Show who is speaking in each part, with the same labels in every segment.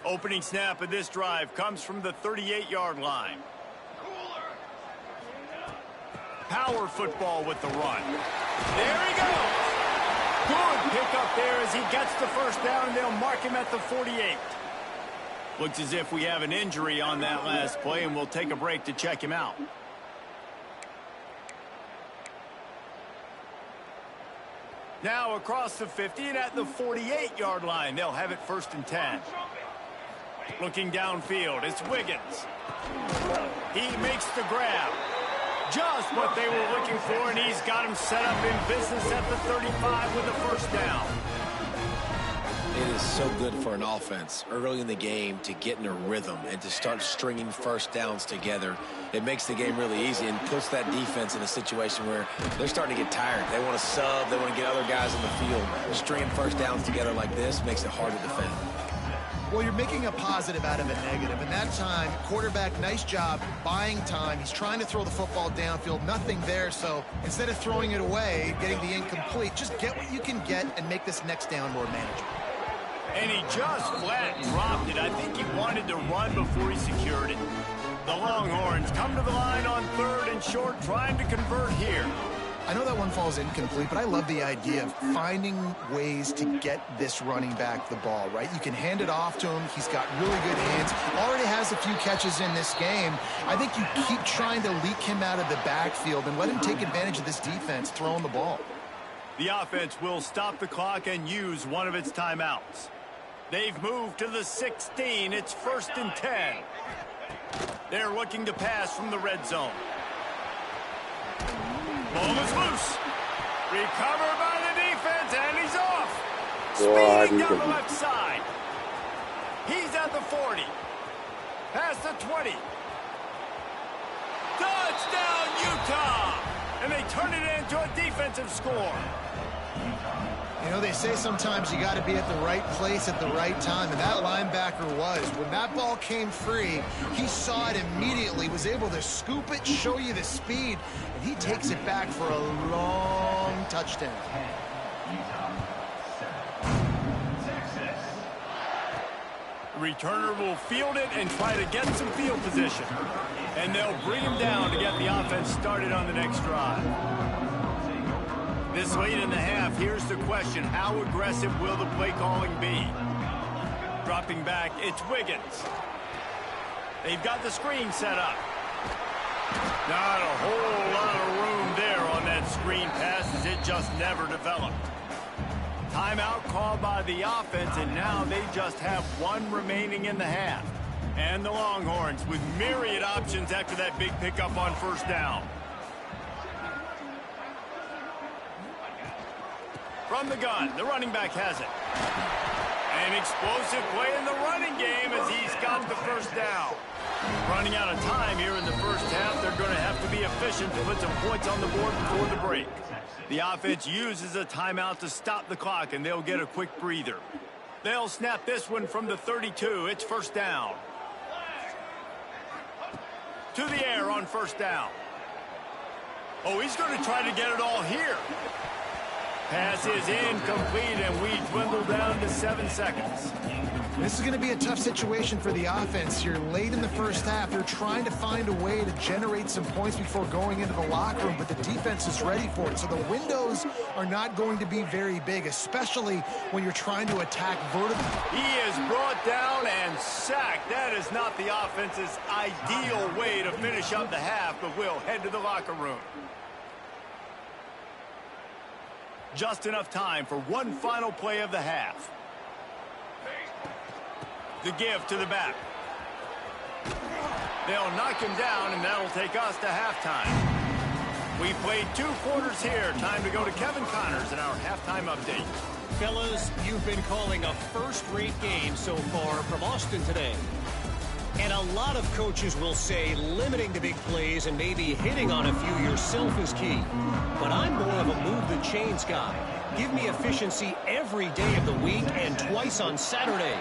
Speaker 1: Opening snap of this drive comes from the 38-yard line. Power football with the run. There he goes. Good pickup there as he gets the first down, and they'll mark him at the 48. Looks as if we have an injury on that last play, and we'll take a break to check him out. Now across the 50 and at the 48-yard line, they'll have it 1st and 10. Looking downfield, it's Wiggins. He makes the grab. Just what they were looking for, and he's got him set up in business at the 35 with a first down.
Speaker 2: It is so good for an offense early in the game to get in a rhythm and to start stringing first downs together. It makes the game really easy and puts that defense in a situation where they're starting to get tired. They want to sub. They want to get other guys on the field. Stringing first downs together like this makes it hard to defend.
Speaker 3: Well, you're making a positive out of a negative. And that time, quarterback, nice job buying time. He's trying to throw the football downfield. Nothing there. So instead of throwing it away, getting the incomplete, just get what you can get and make this next down more manageable.
Speaker 1: And he just flat dropped it. I think he wanted to run before he secured it. The Longhorns come to the line on 3rd and short, trying to convert here.
Speaker 3: I know that one falls incomplete, but I love the idea of finding ways to get this running back the ball, right? You can hand it off to him. He's got really good hands. Already has a few catches in this game. I think you keep trying to leak him out of the backfield and let him take advantage of this defense throwing the ball.
Speaker 1: The offense will stop the clock and use one of its timeouts. They've moved to the 16. It's 1st and 10. They're looking to pass from the red zone. Ball is loose. Recovered by the defense, and he's off. Speeding down the left side. He's at the 40. Past the 20. Touchdown, Utah! And they turn it into a defensive score.
Speaker 3: You know, they say sometimes you got to be at the right place at the right time, and that linebacker was. When that ball came free, he saw it immediately, was able to scoop it, show you the speed, and he takes it back for a long touchdown.
Speaker 1: The returner will field it and try to get some field position. And they'll bring him down to get the offense started on the next drive. This late in the half, here's the question. How aggressive will the play calling be? Dropping back, it's Wiggins. They've got the screen set up. Not a whole lot of room there on that screen pass as it just never developed. Timeout called by the offense, and now they just have one remaining in the half. And the Longhorns with myriad options after that big pickup on 1st down. From the gun, the running back has it. An explosive play in the running game as he's got the first down. Running out of time here in the first half, they're going to have to be efficient to put some points on the board before the break. The offense uses a timeout to stop the clock, and they'll get a quick breather. They'll snap this one from the 32. It's 1st down. To the air on 1st down. Oh, he's going to try to get it all here. Pass is incomplete, and we dwindle down to 7 seconds.
Speaker 3: This is going to be a tough situation for the offense here. Late in the first half, they're trying to find a way to generate some points before going into the locker room, but the defense is ready for it. So the windows are not going to be very big, especially when you're trying to attack vertically.
Speaker 1: He is brought down and sacked. That is not the offense's ideal way to finish up the half, but we'll head to the locker room. Just enough time for one final play of the half. The give to the back. They'll knock him down, and that'll take us to halftime. We played 2 quarters here. Time to go to Kevin Connors in our halftime update.
Speaker 4: Fellas, you've been calling a first-rate game so far from Austin today. And a lot of coaches will say limiting the big plays and maybe hitting on a few yourself is key. But I'm more of a move-the-chains guy. Give me efficiency every day of the week and twice on Saturday.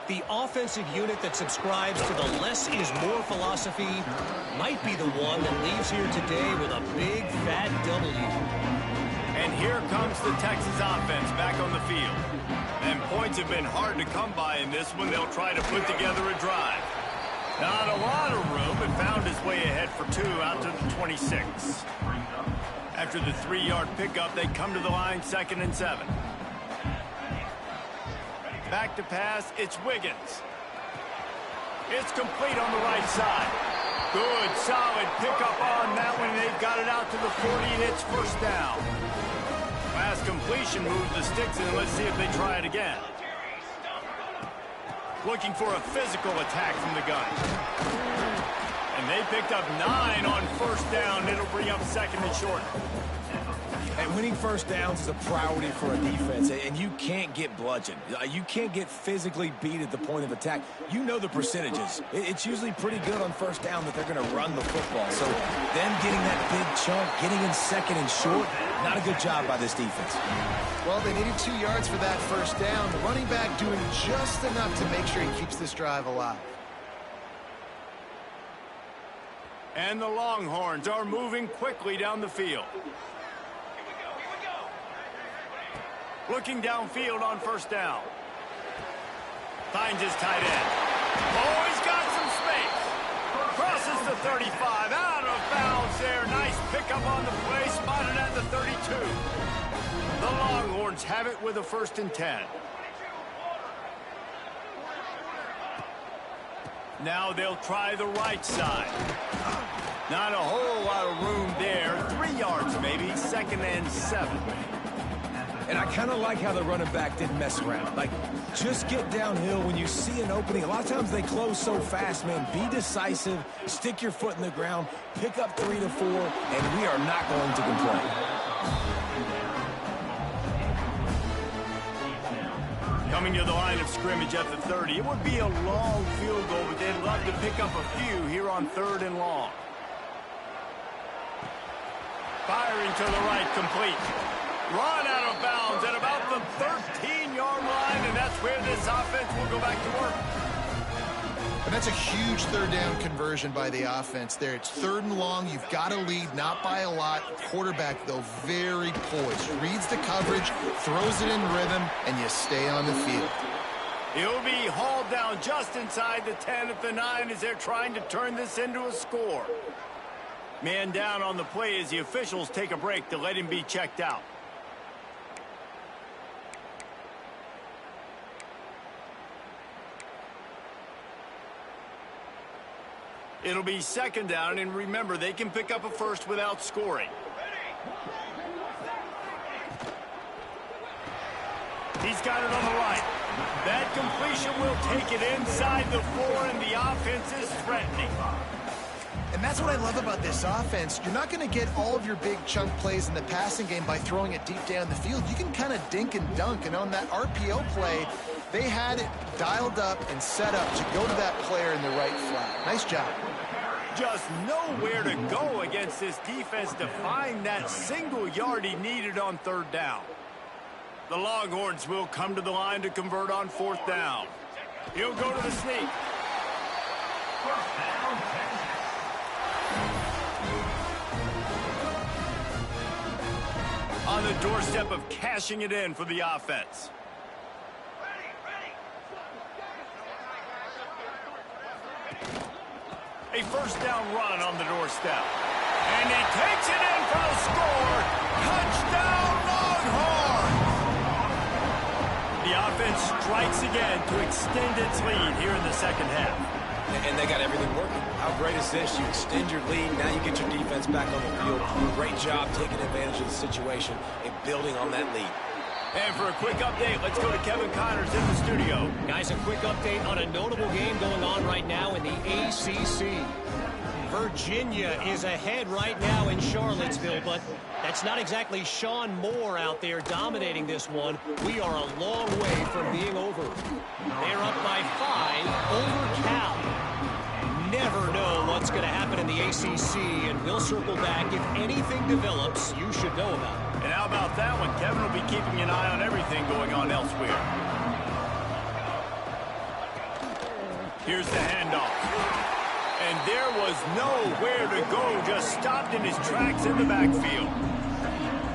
Speaker 4: The offensive unit that subscribes to the less is more philosophy might be the one that leaves here today with a big, fat W.
Speaker 1: And here comes the Texas offense back on the field. And points Points have been hard to come by in this one. They'll try to put together a drive. Not a lot of room, but found his way ahead for 2 out to the 26. After the 3-yard pickup, they come to the line 2nd and 7. Back to pass, it's Wiggins. It's complete on the right side. Good, solid pickup on that one. They've got it out to the 40, and it's first down. Pass completion moves the sticks in. Let's see if they try it again. Looking for a physical attack from the gun. And they picked up 9 on first down. It'll bring up 2nd and short.
Speaker 2: And winning first downs is a priority for a defense, and you can't get bludgeoned. You can't get physically beat at the point of attack. You know the percentages. It's usually pretty good on first down that they're going to run the football. So them getting that big chunk, getting in 2nd and short, not a good job by this defense.
Speaker 3: Well, they needed 2 yards for that first down. The running back doing just enough to make sure he keeps this drive alive.
Speaker 1: And the Longhorns are moving quickly down the field. Looking downfield on first down. Finds his tight end. Oh, he's got some space. Crosses the 35. Out of bounds there. Nice pickup on the play. Spotted at the 32. The Longhorns have it with a 1st and 10. Now they'll try the right side. Not a whole lot of room there. 3 yards maybe. 2nd and 7.
Speaker 2: And I kind of like how the running back didn't mess around. Like, just get downhill when you see an opening. A lot of times they close so fast, man. Be decisive, stick your foot in the ground, pick up 3 to 4, and we are not going to complain.
Speaker 1: Coming to the line of scrimmage at the 30. It would be a long field goal, but they'd love to pick up a few here on 3rd and long. Firing to the right, complete. Run out of bounds at about the 13-yard line, and that's where this offense will go back to work.
Speaker 3: And that's a huge 3rd down conversion by the offense there. It's 3rd and long. You've got to lead, not by a lot. Quarterback, though, very poised. Reads the coverage, throws it in rhythm, and you stay on the field.
Speaker 1: He'll be hauled down just inside the 10 at the 9 as they're trying to turn this into a score. Man down on the play as the officials take a break to let him be checked out. It'll be 2nd down, and remember, they can pick up a first without scoring. He's got it on the right. That completion will take it inside the 4, and the offense is threatening.
Speaker 3: And that's what I love about this offense. You're not going to get all of your big chunk plays in the passing game by throwing it deep down the field. You can kind of dink and dunk, and on that RPO play, they had it dialed up and set up to go to that player in the right flat. Nice job.
Speaker 1: Just nowhere to go against this defense to find that single yard he needed on 3rd down. The Longhorns will come to the line to convert on 4th down. He'll go to the sneak. On the doorstep of cashing it in for the offense. A 1st down run on the doorstep. And he takes it in for the score. Touchdown, Longhorns! The offense strikes again to extend its lead here in the 2nd half.
Speaker 2: And they got everything working. How great is this? You extend your lead. Now you get your defense back on the field. Great job taking advantage of the situation and building on that lead.
Speaker 1: And for a quick update, let's go to Kevin Connors in the studio.
Speaker 4: Guys, a quick update on a notable game going on right now in the ACC. Virginia is ahead right now in Charlottesville, but that's not exactly Sean Moore out there dominating this one. We are a long way from being over. They're up by 5 over Cal. Never know what's going to happen in the ACC, and we'll circle back if anything develops you should know about it.
Speaker 1: And how about that one? Kevin will be keeping an eye on everything going on elsewhere. Here's the handoff. And there was nowhere to go, just stopped in his tracks in the backfield.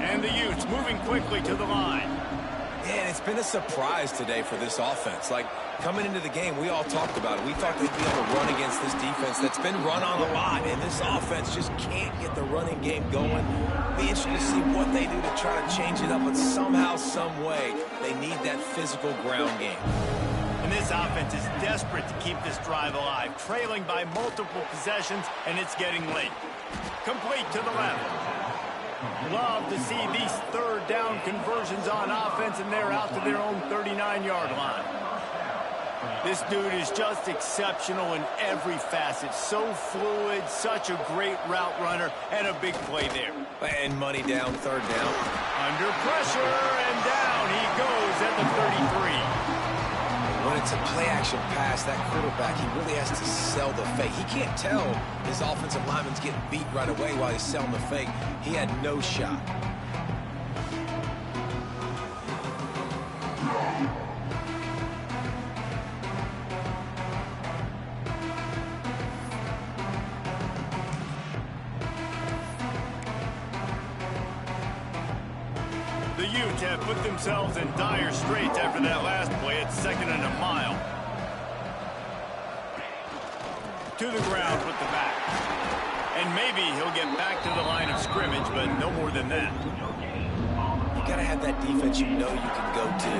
Speaker 1: And the Utes moving quickly to the line.
Speaker 2: Yeah, it's been a surprise today for this offense. Like, coming into the game, we all talked about it. We thought they'd be able to run against this defense that's been run on a lot, and this offense just can't get the running game going. Be interested to see what they do to try to change it up, but somehow, some way, they need that physical ground game.
Speaker 1: And this offense is desperate to keep this drive alive, trailing by multiple possessions, and it's getting late. Complete to the left. Love to see these third down conversions on offense, and they're out to their own 39-yard line. This dude is just exceptional in every facet. So fluid, such a great route runner, and a big play there.
Speaker 2: And money down, third down.
Speaker 1: Under pressure, and down he goes at the 33.
Speaker 2: When it's a play-action pass, that quarterback, he really has to sell the fake. He can't tell his offensive lineman's getting beat right away while he's selling the fake. He had no shot.
Speaker 1: The Utes have put themselves in dire straits after that last play. It's 2nd and a mile. To the ground with the back. And maybe he'll get back to the line of scrimmage, but no more than that.
Speaker 2: You got to have that defense you know you can go to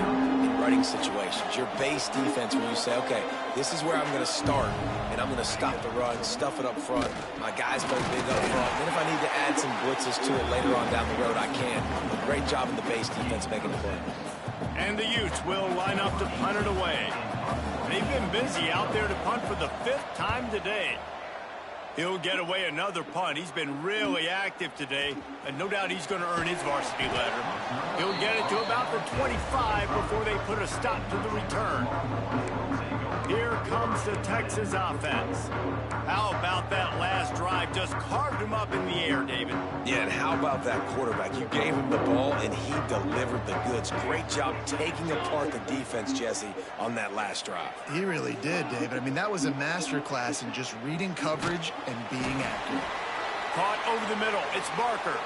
Speaker 2: in running situations. Your base defense where you say, okay, this is where I'm going to start, and I'm going to stop the run, stuff it up front. My guys play big up front. Then if I need to add some blitzes to it later on down the road, I can. A great job in the base defense making the play.
Speaker 1: And the Utes will line up to punt it away. They've been busy out there to punt for the 5th time today. He'll get away another punt. He's been really active today, and no doubt he's going to earn his varsity letter. He'll get it to about the 25 before they put a stop to the return. Here comes the Texas offense. How about that last drive? Just carved him up in the air, David.
Speaker 2: Yeah, and how about that quarterback? You gave him the ball, and he delivered the goods. Great job taking apart the defense, Jesse, on that last drive.
Speaker 3: He really did, David. I mean, that was a masterclass in just reading coverage and being accurate.
Speaker 1: Caught over the middle. It's Barker.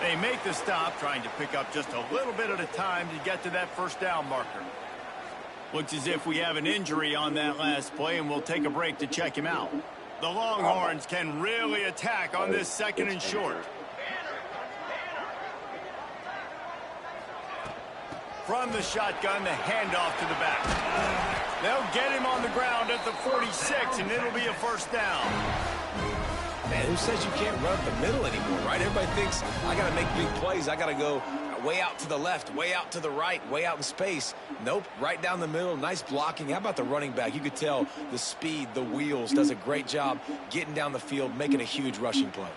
Speaker 1: They make the stop, trying to pick up just a little bit at a time to get to that first down marker. Looks as if we have an injury on that last play, and we'll take a break to check him out. The Longhorns can really attack on this 2nd and short. From the shotgun, the handoff to the back. They'll get him on the ground at the 46, and it'll be a first down.
Speaker 2: Man, who says you can't run up the middle anymore, right? Everybody thinks, I got to make big plays. I got to go way out to the left, way out to the right, way out in space. Nope, right down the middle. Nice blocking. How about the running back? You could tell the speed, the wheels, does a great job getting down the field, making a huge rushing play.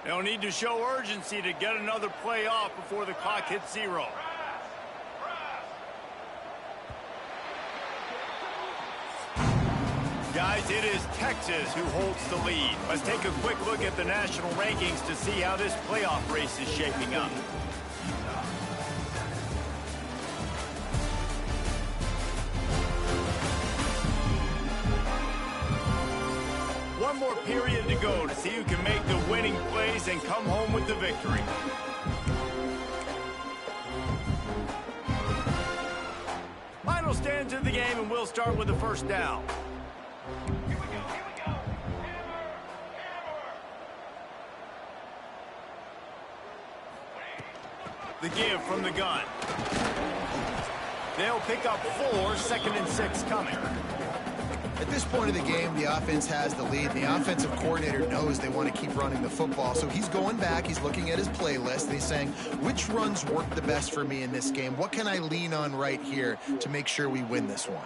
Speaker 1: They'll need to show urgency to get another play off before the clock hits 0. Guys, it is Texas who holds the lead. Let's take a quick look at the national rankings to see how this playoff race is shaping up. One more period to go to see who can make the winning plays and come home with the victory. Final stands of the game, and we'll start with the first down. The give from the gun. They'll pick up 4, 2nd and 6 coming.
Speaker 3: At this point of the game, the offense has the lead. The offensive coordinator knows they want to keep running the football. So he's going back, he's looking at his playlist, and he's saying, which runs work the best for me in this game? What can I lean on right here to make sure we win this one?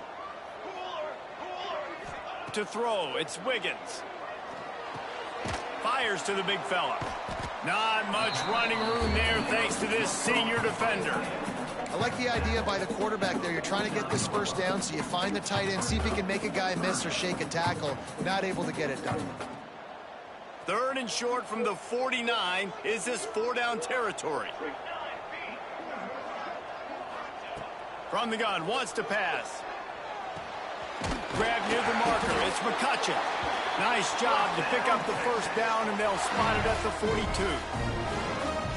Speaker 1: To throw, it's Wiggins. Fires to the big fella. Not much running room there thanks to this senior defender.
Speaker 3: I like the idea by the quarterback there. You're trying to get this first down, so you find the tight end, see if he can make a guy miss or shake a tackle. Not able to get it done.
Speaker 1: 3rd and short from the 49. Is this 4-down territory? From the gun, wants to pass. Grab near the marker. It's McCutcheon. Nice job to pick up the first down, and they'll spot it at the 42.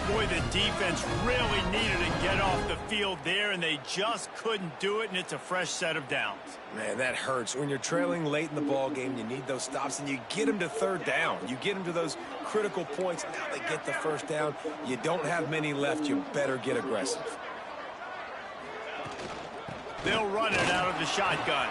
Speaker 1: Boy, the defense really needed to get off the field there, and they just couldn't do it, and it's a fresh set of downs.
Speaker 2: Man, that hurts. When you're trailing late in the ball game, you need those stops, and you get them to third down. You get them to those critical points. Now they get the first down. You don't have many left. You better get aggressive.
Speaker 1: They'll run it out of the shotgun.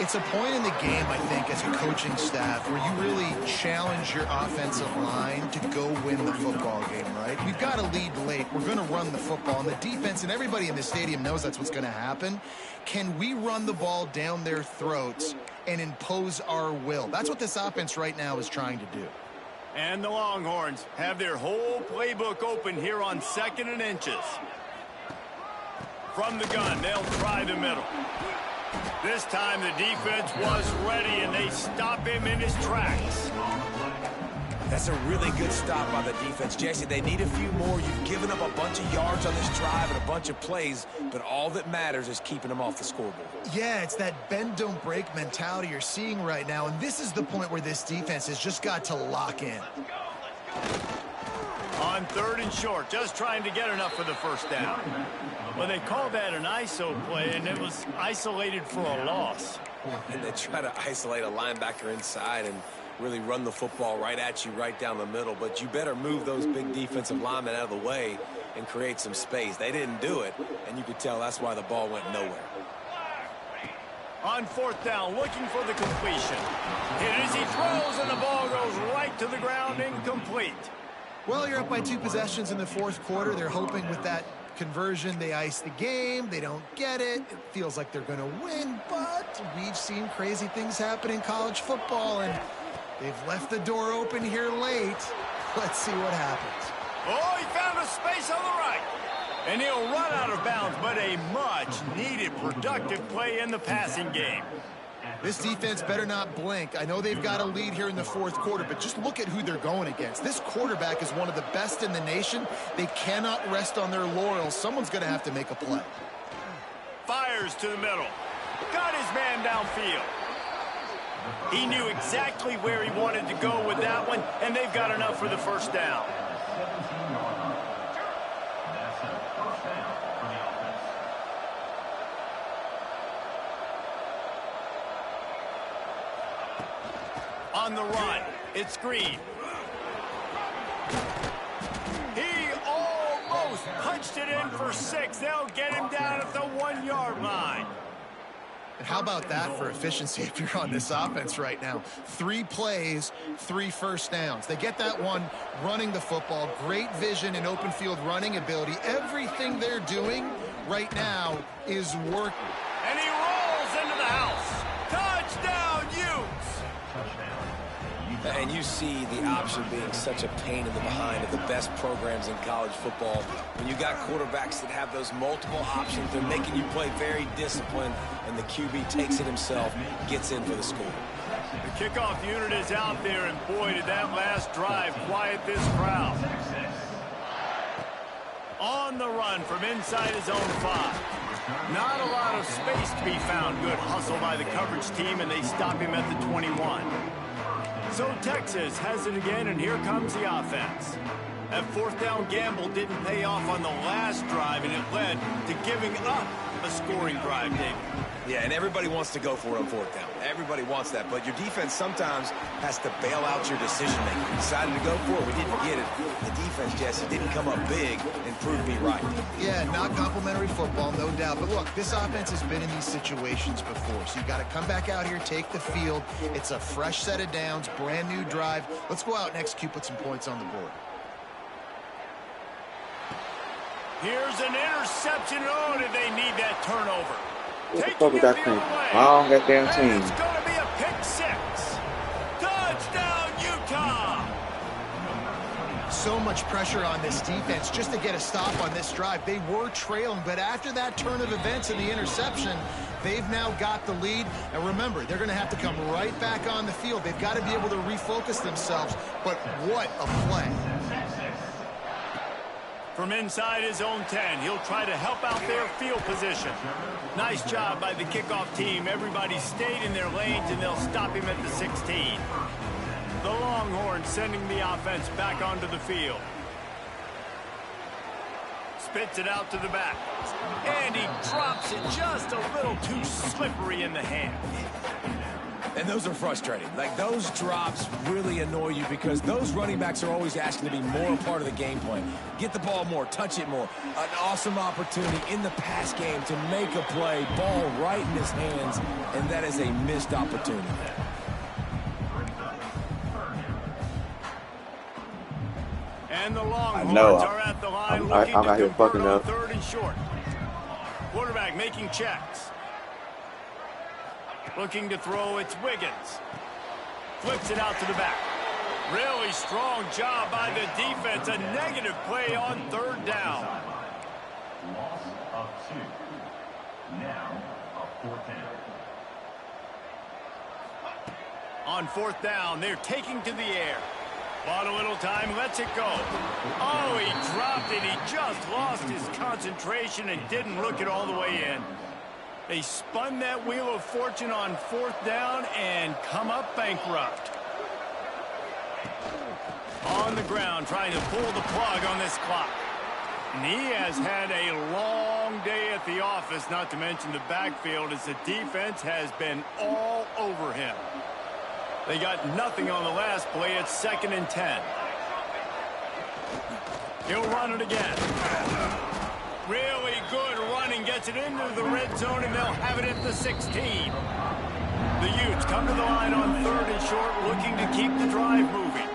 Speaker 3: It's a point in the game, I think, as a coaching staff where you really challenge your offensive line to go win the football game, right? We've got to lead late. We're going to run the football. And the defense and everybody in the stadium knows that's what's going to happen. Can we run the ball down their throats and impose our will? That's what this offense right now is trying to do.
Speaker 1: And the Longhorns have their whole playbook open here on 2nd and inches. From the gun, they'll try the middle. This time the defense was ready, and they stop him in his tracks.
Speaker 2: That's a really good stop by the defense, Jesse. They need a few more. You've given up a bunch of yards on this drive and a bunch of plays, but all that matters is keeping them off the scoreboard.
Speaker 3: Yeah, it's that bend, don't break mentality you're seeing right now, and this is the point where this defense has just got to lock in.
Speaker 1: On 3rd and short, just trying to get enough for the first down. Well, they called that an ISO play, and it was isolated for a loss.
Speaker 2: And they try to isolate a linebacker inside and really run the football right at you, right down the middle. But you better move those big defensive linemen out of the way and create some space. They didn't do it, and you could tell that's why the ball went nowhere.
Speaker 1: On 4th down, looking for the completion. Hit as he throws, and the ball goes right to the ground, incomplete.
Speaker 3: Well, you're up by 2 possessions in the 4th quarter. They're hoping with that conversion they ice the game. They don't get it. It feels like they're going to win, but we've seen crazy things happen in college football, and they've left the door open here late. Let's see what happens.
Speaker 1: Oh, he found a space on the right. And he'll run out of bounds, but a much-needed productive play in the passing game.
Speaker 3: This defense better not blink. I know they've got a lead here in the 4th quarter, but just look at who they're going against. This quarterback is one of the best in the nation. They cannot rest on their laurels. Someone's going to have to make a play.
Speaker 1: Fires to the middle. Got his man downfield. He knew exactly where he wanted to go with that one, and they've got enough for the first down. On the run, it's Green. He almost punched it in for 6. They'll get him down at the 1-yard line.
Speaker 3: And how about that for efficiency if you're on this offense right now? 3 plays, 3 first downs. They get that one running the football. Great vision and open field running ability. Everything they're doing right now is working.
Speaker 1: And he rolls into the house. Touchdown, Utes!
Speaker 2: And you see the option being such a pain in the behind of the best programs in college football. When you got quarterbacks that have those multiple options, they're making you play very disciplined, and the QB takes it himself, gets in for the score.
Speaker 1: The kickoff unit is out there, and boy, did that last drive quiet this crowd. On the run from inside his own 5. Not a lot of space to be found. Good hustle by the coverage team, and they stop him at the 21. So Texas has it again, and here comes the offense. That 4th down gamble didn't pay off on the last drive, and it led to giving up a scoring drive, David.
Speaker 2: Yeah, and everybody wants to go for it on 4th down. Everybody wants that, but your defense sometimes has to bail out your decision-making. We decided to go for it. We didn't get it. The defense, Jesse, didn't come up big and prove me right.
Speaker 3: Yeah, not complimentary football, no doubt. But look, this offense has been in these situations before, so you got to come back out here, take the field. It's a fresh set of downs, brand new drive. Let's go out and execute, put some points on the board.
Speaker 1: Here's an interception. Oh, did they need that turnover?
Speaker 5: What the fuck is that thing? Long goddamn team.
Speaker 1: It's going to be a pick 6. Touchdown, Utah!
Speaker 3: So much pressure on this defense just to get a stop on this drive. They were trailing, but after that turn of events and the interception, they've now got the lead. And remember, they're going to have to come right back on the field. They've got to be able to refocus themselves. But what a play.
Speaker 1: From inside his own 10, he'll try to help out their field position. Nice job by the kickoff team. Everybody stayed in their lanes, and they'll stop him at the 16. The Longhorns sending the offense back onto the field. spits it out to the back. And he drops it just a little too slippery in the hand.
Speaker 2: And those are frustrating. Like, those drops really annoy you because those running backs are always asking to be more a part of the game plan. Get the ball more, touch it more. An awesome opportunity in the pass game to make a play, ball right in his hands, and that is a missed opportunity.
Speaker 1: And the Longhorns are at the line looking to convert on 3rd and short. Quarterback making checks. Looking to throw, it's Wiggins. Flips it out to the back. Really strong job by the defense. A negative play on 3rd down.
Speaker 6: Loss of 2. Now a 4th down.
Speaker 1: On 4th down, they're taking to the air. Bought a little time, lets it go. Oh, he dropped it. He just lost his concentration and didn't look it all the way in. They spun that wheel of fortune on 4th down and come up bankrupt. On the ground, trying to pull the plug on this clock. And he has had a long day at the office, not to mention the backfield, as the defense has been all over him. They got nothing on the last play. It's 2nd and 10. He'll run it again. Really good running. Gets it into the red zone, and they'll have it at the 16. The Utes come to the line on 3rd and short, looking to keep the drive moving.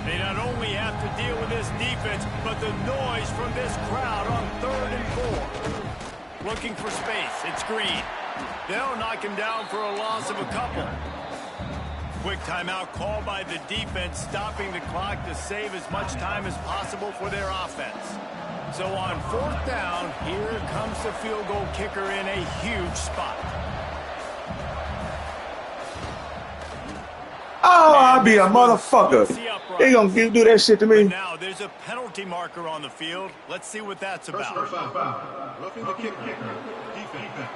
Speaker 1: They not only have to deal with this defense, but the noise from this crowd on 3rd and 4. Looking for space. It's Green. They'll knock him down for a loss of a couple. Quick timeout called by the defense, stopping the clock to save as much time as possible for their offense. So on 4th down, here comes the field goal kicker in a huge spot.
Speaker 5: Oh, I'll be a motherfucker. They gonna do that shit to me.
Speaker 1: But now there's a penalty marker on the field. Let's see what that's about.
Speaker 6: Roughing the kicker. Defense.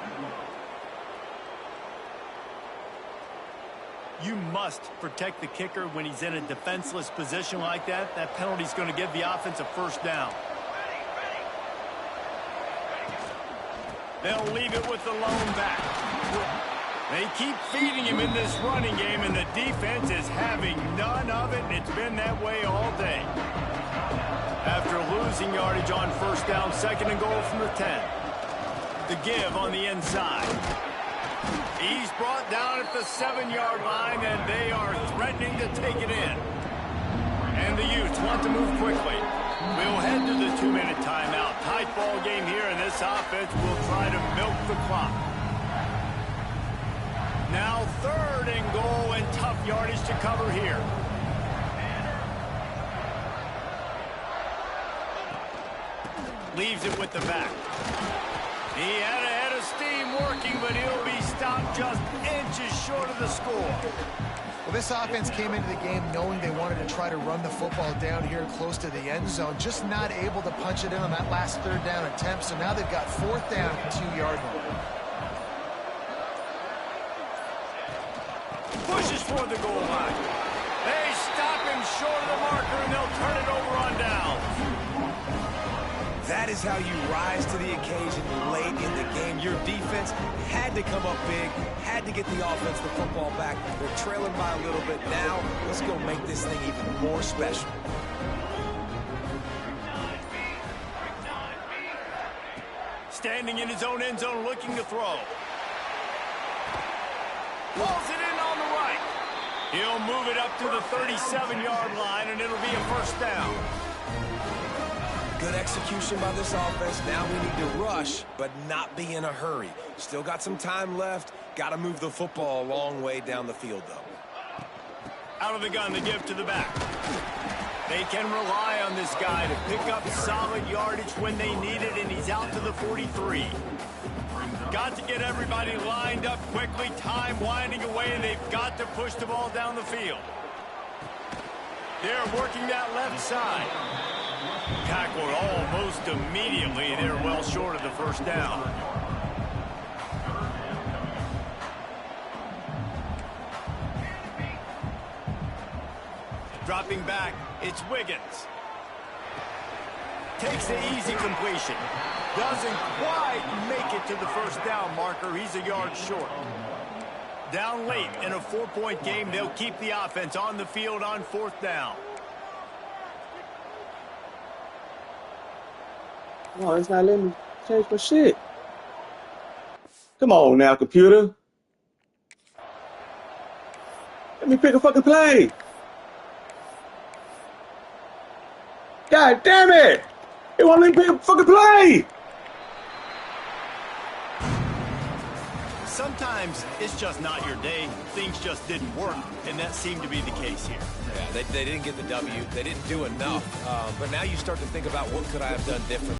Speaker 1: You must protect the kicker when he's in a defenseless position like that. That penalty's going to give the offense a 1st down. They'll leave it with the lone back. They keep feeding him in this running game, and the defense is having none of it, and it's been that way all day. After losing yardage on 1st down, 2nd and goal from the 10. The give on the inside. He's brought down at the 7-yard line, and they are threatening to take it in. And the Utes want to move quickly. We'll head to the 2-minute timeout. Tight ball game here, and this offense will try to milk the clock. Now 3rd and goal, and tough yardage to cover here. Leaves it with the back. He had a head of steam working, but he'll be stopped just inches short of the score.
Speaker 3: Well, this offense came into the game knowing they wanted to try to run the football down here close to the end zone, just not able to punch it in on that last 3rd down attempt, so now they've got 4th down at 2-yard line.
Speaker 1: Pushes for the goal line. They stop him short of the marker, and they'll turn it over on down.
Speaker 2: That is how you rise to the occasion late in the game. Your defense had to come up big, had to get the offense the football back. They're trailing by a little bit now. Let's go make this thing even more special.
Speaker 1: Standing in his own end zone, looking to throw. Pulls it in on the right. He'll move it up to the 37-yard line, and it'll be a 1st down.
Speaker 2: Good execution by this offense. Now we need to rush, but not be in a hurry. Still got some time left. Got to move the football a long way down the field, though.
Speaker 1: Out of the gun, the give to the back. They can rely on this guy to pick up solid yardage when they need it, and he's out to the 43. Got to get everybody lined up quickly. Time winding away, and they've got to push the ball down the field. They're working that left side. Tackled almost immediately. They're well short of the 1st down. Dropping back, it's Wiggins. Takes the easy completion. Doesn't quite make it to the first down marker. He's a yard short. Down late in a 4-point game, they'll keep the offense on the field on 4th down.
Speaker 5: Oh, it's not letting me change my shit. Come on now, computer. Let me pick a fucking play. God damn it! It won't let me pick a fucking play!
Speaker 1: Sometimes it's just not your day. Things just didn't work, and that seemed to be the case here.
Speaker 2: Yeah, they didn't get the W. They didn't do enough. But now you start to think about what could I have done different.